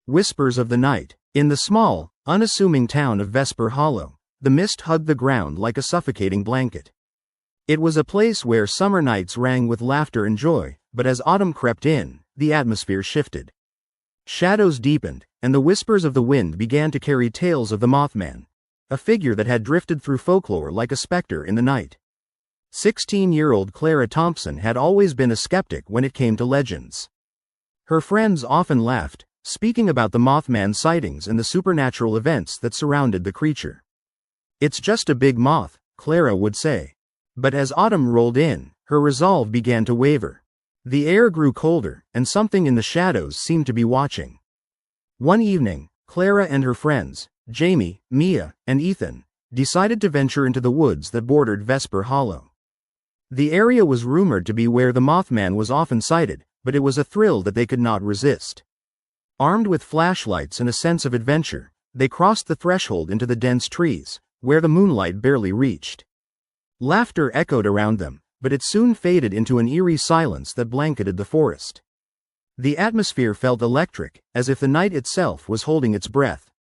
Whispers of the night. In the small, unassuming town of Vesper Hollow, the mist hugged the ground like a suffocating blanket. It was a place where summer nights rang with laughter and joy, but as autumn crept in, the atmosphere shifted. Shadows deepened, and the whispers of the wind began to carry tales of the Mothman, a figure that had drifted through folklore like a specter in the night. 16-year-old Clara Thompson had always been a skeptic when it came to legends. Her friends often laughed, speaking about the Mothman sightings and the supernatural events that surrounded the creature. "It's just a big moth," Clara would say. But as autumn rolled in, her resolve began to waver. The air grew colder, and something in the shadows seemed to be watching. One evening, Clara and her friends, Jamie, Mia, and Ethan, decided to venture into the woods that bordered Vesper Hollow. The area was rumored to be where the Mothman was often sighted, but it was a thrill that they could not resist. Armed with flashlights and a sense of adventure, they crossed the threshold into the dense trees, where the moonlight barely reached. Laughter echoed around them, but it soon faded into an eerie silence that blanketed the forest. The atmosphere felt electric, as if the night itself was holding its breath.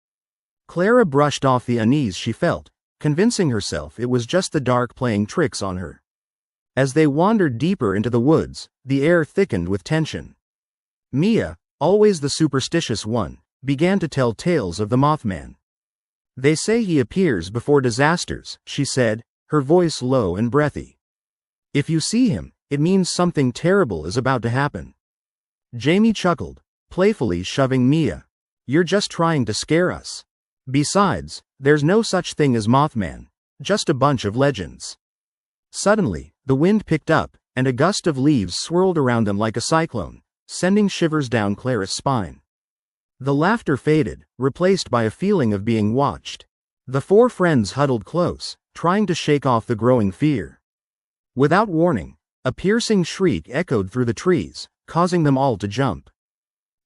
Clara brushed off the unease she felt, convincing herself it was just the dark playing tricks on her. As they wandered deeper into the woods, the air thickened with tension. Mia, always the superstitious one, began to tell tales of the Mothman. "They say he appears before disasters," she said, her voice low and breathy. "If you see him, it means something terrible is about to happen." Jamie chuckled, playfully shoving Mia. "You're just trying to scare us. Besides, there's no such thing as Mothman, just a bunch of legends." Suddenly, the wind picked up, and a gust of leaves swirled around them like a cyclone, sending shivers down Clara's spine. The laughter faded, replaced by a feeling of being watched. The four friends huddled close, trying to shake off the growing fear. Without warning, a piercing shriek echoed through the trees, causing them all to jump.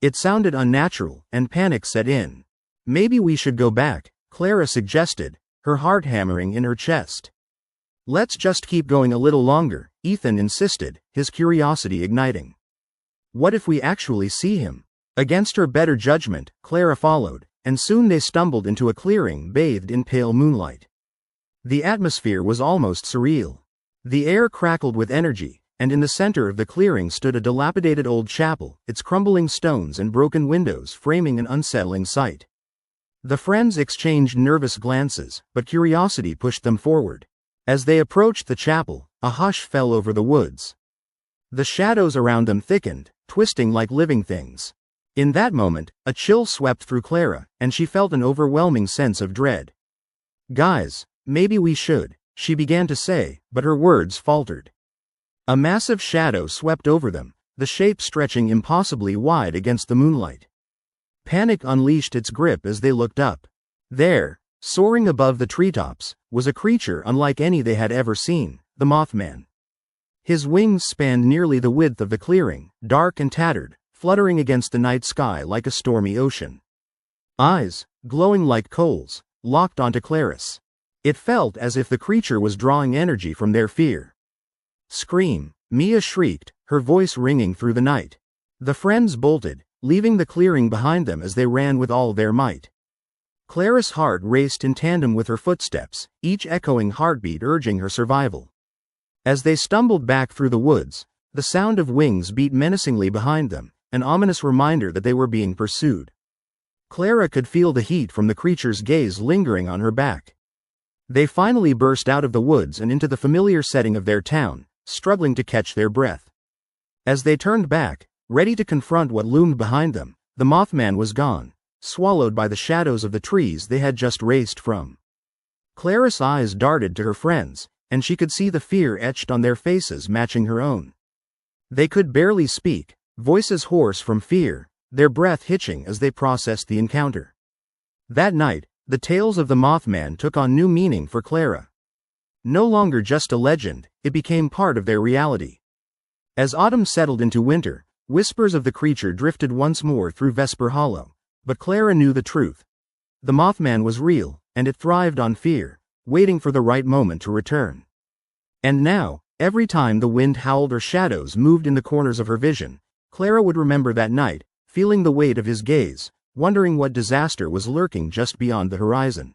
It sounded unnatural, and panic set in. "Maybe we should go back," Clara suggested, her heart hammering in her chest. "Let's just keep going a little longer," Ethan insisted, his curiosity igniting. "What if we actually see him?" Against her better judgment, Clara followed, and soon they stumbled into a clearing bathed in pale moonlight. The atmosphere was almost surreal. The air crackled with energy, and in the center of the clearing stood a dilapidated old chapel, its crumbling stones and broken windows framing an unsettling sight. The friends exchanged nervous glances, but curiosity pushed them forward. As they approached the chapel, a hush fell over the woods. The shadows around them thickened, twisting like living things. In that moment, a chill swept through Clara, and she felt an overwhelming sense of dread. "Guys, maybe we should," she began to say, but her words faltered. A massive shadow swept over them, the shape stretching impossibly wide against the moonlight. Panic unleashed its grip as they looked up. There, soaring above the treetops, was a creature unlike any they had ever seen, the Mothman. His wings spanned nearly the width of the clearing, dark and tattered, fluttering against the night sky like a stormy ocean. Eyes, glowing like coals, locked onto Clarice. It felt as if the creature was drawing energy from their fear. "Scream!" Mia shrieked, her voice ringing through the night. The friends bolted, leaving the clearing behind them as they ran with all their might. Clara's heart raced in tandem with her footsteps, each echoing heartbeat urging her survival. As they stumbled back through the woods, the sound of wings beat menacingly behind them, an ominous reminder that they were being pursued. Clara could feel the heat from the creature's gaze lingering on her back. They finally burst out of the woods and into the familiar setting of their town, struggling to catch their breath. As they turned back, ready to confront what loomed behind them, the Mothman was gone, swallowed by the shadows of the trees they had just raced from. Clara's eyes darted to her friends, and she could see the fear etched on their faces matching her own. They could barely speak, voices hoarse from fear, their breath hitching as they processed the encounter. That night, the tales of the Mothman took on new meaning for Clara. No longer just a legend, it became part of their reality. As autumn settled into winter, whispers of the creature drifted once more through Vesper Hollow, but Clara knew the truth. The Mothman was real, and it thrived on fear, waiting for the right moment to return. And now, every time the wind howled or shadows moved in the corners of her vision, Clara would remember that night, feeling the weight of his gaze, wondering what disaster was lurking just beyond the horizon.